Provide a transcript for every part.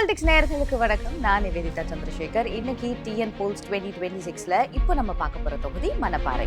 Politics நேயர்களுக்கு வணக்கம். நான் நிவேதிதா சந்திரசேகர். இன்னைக்கு டிஎன் போல்ஸ் 2026ல இப்போ நம்ம பார்க்க போற தொகுதி மணப்பாறை.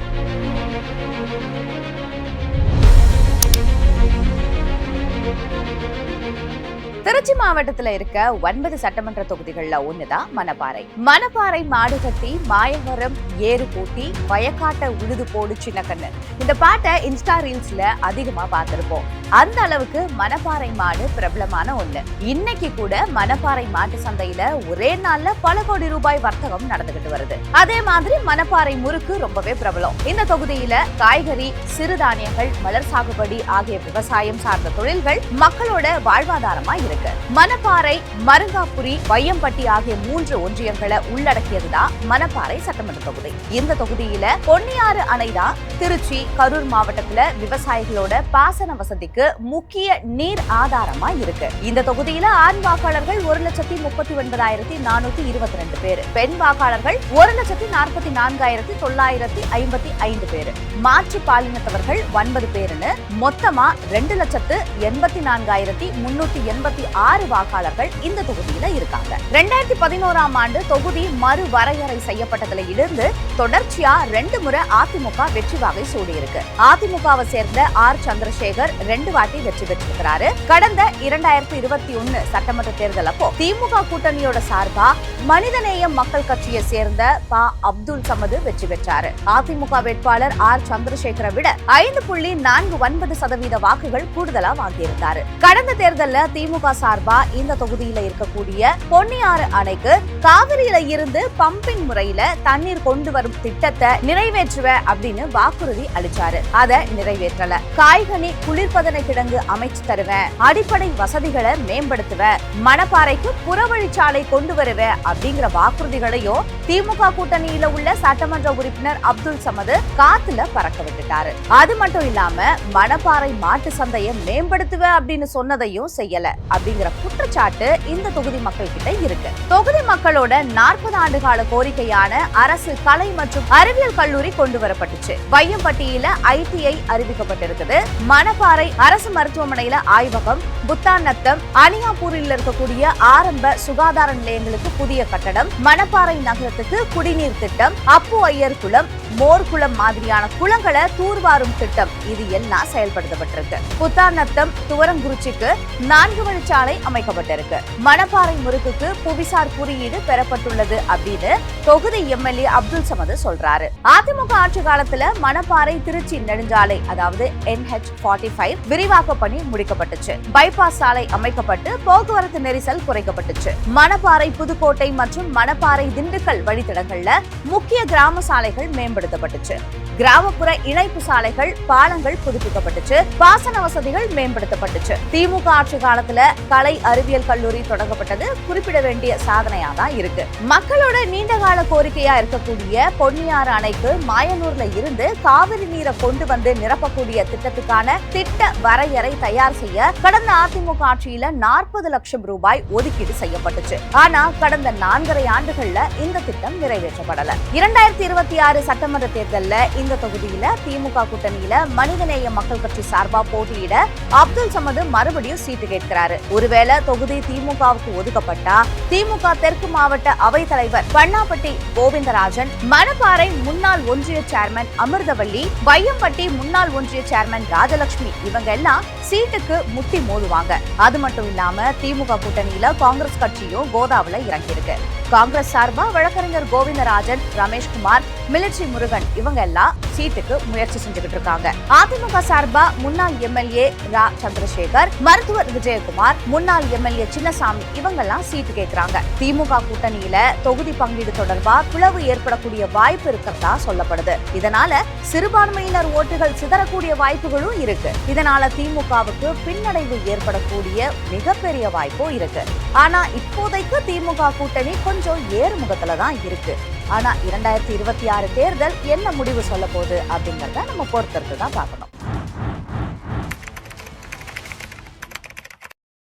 திருச்சி மாவட்டத்துல இருக்க 9 சட்டமன்ற தொகுதிகள்ல ஒண்ணுதான் மணப்பாறை. மணப்பாறை மாடுகட்டி மாயவரம் ஏறு போட்டி வயக்காட்ட உழுது போடு சின்ன கண்ணு, இந்த பாட்டை இன்ஸ்டா ரீல்ஸ்ல அதிகமா பார்த்திருப்போம். அந்த அளவுக்கு மணப்பாறை மாடு பிரபலமான ஒண்ணு. இன்னைக்கு கூட மணப்பாறை மாட்டு சந்தையில ஒரே நாள்ல பல கோடி ரூபாய் வர்த்தகம் நடந்துகிட்டு வருது. அதே மாதிரி மணப்பாறை முறுக்கு ரொம்பவே பிரபலம். இந்த தொகுதியில காய்கறி, சிறுதானியங்கள், மலர் சாகுபடி ஆகிய விவசாயம் சார்ந்த தொழில்கள் மக்களோட வாழ்வாதாரமா இருக்கு. மணப்பாறை, மருங்காபுரி, வையம்பட்டி ஆகிய 3 ஒன்றியங்களை உள்ளடக்கியதுதான் மணப்பாறை சட்டமன்ற தொகுதி. இந்த தொகுதியில பொன்னியாறு அணைதான் திருச்சி, கரூர் மாவட்டத்துல விவசாயிகளோட பாசன வசதிக்கு முக்கிய நீர் ஆதாரமா இருக்கு. இந்த தொகுதியில ஆண் வாக்காளர்கள் 1,39,422 பேர், பெண் வாக்காளர்கள் 1,44,955 பேர், மாற்று பாலினத்தவர்கள் 9 பேருன்னு மொத்தமா 2,84,386 வாக்காளர்கள் இந்த தொகுதியில இருக்காங்க. 2011ஆம் ஆண்டு தொகுதி மறுவரையறை செய்யப்பட்டதுல இருந்து தொடர்ச்சியா 2 முறை அதிமுக வெற்றி வாகை சூடியிருக்கு. அதிமுகவை சேர்ந்த ஆர் சந்திரசேகர் 2 வாட்டி வெற்றி பெற்றிருக்கிறாரு. கடந்த 2021 சட்டமன்ற தேர்தல் அப்போ திமுக கூட்டணியோட சார்பா மனிதநேயம் மக்கள் கட்சியை சேர்ந்த பா. அப்துல் சமது வெற்றி பெற்றாரு. அதிமுக வேட்பாளர் ஆர் சந்திரசேகரை விட 5.49% வாக்குகள் கூடுதலா வாங்கியிருந்தாரு. கடந்த தேர்தல்ல திமுக சார்பா இந்த தொகுதியில இருக்கக்கூடிய பொன்னியாறு அணைக்கு காவிரியில இருந்து பம்பிங் முறையில தண்ணீர் கொண்டு வரும் திட்டத்தை நிறைவேற்றுவேன் அப்படின்னு வாக்குறுதி அளிச்சாரு. அதை நிறைவேற்றல. காய்கனி குளிர்பதன கிடங்கு அமைச்சு தருவேன், அடிப்படை வசதிகளை மேம்படுத்துவேன், மணப்பாறைக்கு புறவழிச்சாலை கொண்டு வருவேன் அப்படிங்கிற வாக்குறுதிகளையும் திமுக கூட்டணியில உள்ள சட்டமன்ற உறுப்பினர் அப்துல் சமது காத்துல பறக்க விட்டுட்டாரு. அது மட்டும் இல்லாம மணப்பாறை மாட்டு சந்தையை மேம்படுத்துவேன் அப்படின்னு சொன்னதையும் செய்யல அப்படிங்கிற குற்றச்சாட்டு இந்த தொகுதி மக்கள் கிட்ட இருக்கு. தொகுதி மக்களோட 40 ஆண்டு கால கோரிக்கையான அரசு கலை மற்றும் அறிவியல் கல்லூரி கொண்டு வரப்பட்டுச்சு. வையம்பட்டியில ITI அறிவிக்கப்பட்டிருக்குது. மணப்பாறை அரசு மருத்துவமனையில ஆய்வகம், புத்தாநத்தம், அணியாப்பூரில் இருக்கக்கூடிய ஆரம்ப சுகாதார நிலையங்களுக்கு புதிய கட்டடம், மணப்பாறை நகரத்துக்கு குடிநீர் திட்டம், அப்பு ஐயர் குளம், மோர்குளம் மாதிரியான குளங்களை தூர்வாரும் திட்டம், இது எல்லாம் செயல்படுத்தப்பட்டிருக்கு. புத்தாநத்தம் துவரங்குறிச்சிக்கு 4 வழிச்சாலை அமைக்கப்பட்டிருக்கு. மணப்பாறை முறுக்குக்கு புவிசார் குறியீடு பெறப்பட்டுள்ளது அப்படின்னு தொகுதி MLA அப்துல் சமது சொல்றாரு. அதிமுக ஆட்சி காலத்துல மணப்பாறை திருச்சி நெடுஞ்சாலை, அதாவது NH45 விரிவாக்க பணி முடிக்கப்பட்டுச்சு. பைபாஸ் சாலை அமைக்கப்பட்டு போக்குவரத்து நெரிசல் குறைக்கப்பட்டுச்சு. மணப்பாறை புதுக்கோட்டை மற்றும் மணப்பாறை திண்டுக்கல் வழித்தடங்கள்ல முக்கிய கிராம சாலைகள் மேம்படுத்தப்பட்டுச்சு. கிராமப்புற இணைப்பு சாலைகள், பாலங்கள் புதுப்பிக்கப்பட்டுச்சு. பாசன வசதிகள் மேம்படுத்தப்பட்டுச்சு. திமுக ஆட்சி காலத்துல கலை அறிவியல் கல்லூரி தொடங்கப்பட்டது குறிப்பிட வேண்டிய சாதனையா தான் இருக்கு. மக்களோட நீண்டகால கோரிக்கையா இருக்கக்கூடிய பொன்னியாறு அணைக்கு மாயனூர்ல இருந்து காவிரி நீரை கொண்டு வந்து நிரப்பக்கூடிய திட்டத்துக்கான திட்ட வரையறை தயார் செய்ய கடந்த அதிமுக ஆட்சியில 40 லட்சம் ரூபாய் ஒதுக்கீடு செய்யப்பட்டுச்சு. ஆனா கடந்த 4.5 ஆண்டுகள்ல இந்த திட்டம் நிறைவேற்றப்படல. 2026 சட்டமன்ற தேர்தல்ல இந்த தொகுதியில திமுக கூட்டணியில மனிதநேய மக்கள் கட்சி சார்பா போட்டியிட அப்துல் சமது மறுபடியும் சீட்டு கேட்கிறாரு. ஒருவேளை தொகுதி திமுகவுக்கு ஒதுக்கப்பட்டா திமுக தெற்கு மாவட்ட அவை தலைவர் பண்ணாப்பட்டி கோவிந்தராஜன், மணப்பாறை முன்னாள் ஒன்றிய சேர்மன் அமிர்தவள்ளி, வையம்பட்டி முன்னாள் ஒன்றிய சேர்மன் ராஜலட்சுமி இவங்க எல்லாம் சீட்டுக்கு முட்டி மோதுவாங்க. அது மட்டும் இல்லாம திமுக கூட்டணியில காங்கிரஸ் கட்சியும் கோதாவுல இறங்கியிருக்கு. காங்கிரஸ் சார்பா வழக்கறிஞர் கோவிந்தராஜன், ரமேஷ்குமார், மிலிட்ரி முருகன் இவங்க எல்லாம் சீட்டுக்கு முயற்சி செஞ்சுக்கிட்டு இருக்காங்க. அதிமுக சார்பா முன்னாள் MLA ரா சந்திரசேகர், மருத்துவர் விஜயகுமார், முன்னாள் MLA சின்னசாமி இவங்க எல்லாம் சீட்டு கேட்கிறாங்க. திமுக கூட்டணியில தொகுதி பங்கீடு தொடர்பா பிளவு ஏற்படக்கூடிய வாய்ப்பு இருக்கிறதா சொல்லப்படுது. இதனால சிறுபான்மையினர் ஓட்டுகள் சிதறக்கூடிய வாய்ப்புகளும் இருக்கு. இதனால திமுகவுக்கு பின்னடைவு ஏற்படக்கூடிய மிகப்பெரிய வாய்ப்பும் இருக்கு. ஆனா இப்போதைக்கு திமுக கூட்டணி கொஞ்சம் ஏறுமுகத்துல தான் இருக்கு. ஆனா 2026 தேர்தல் என்ன முடிவு சொல்ல போகுது அப்படிங்கறத நம்ம பொறுத்திருந்து தான் பார்க்கணும்.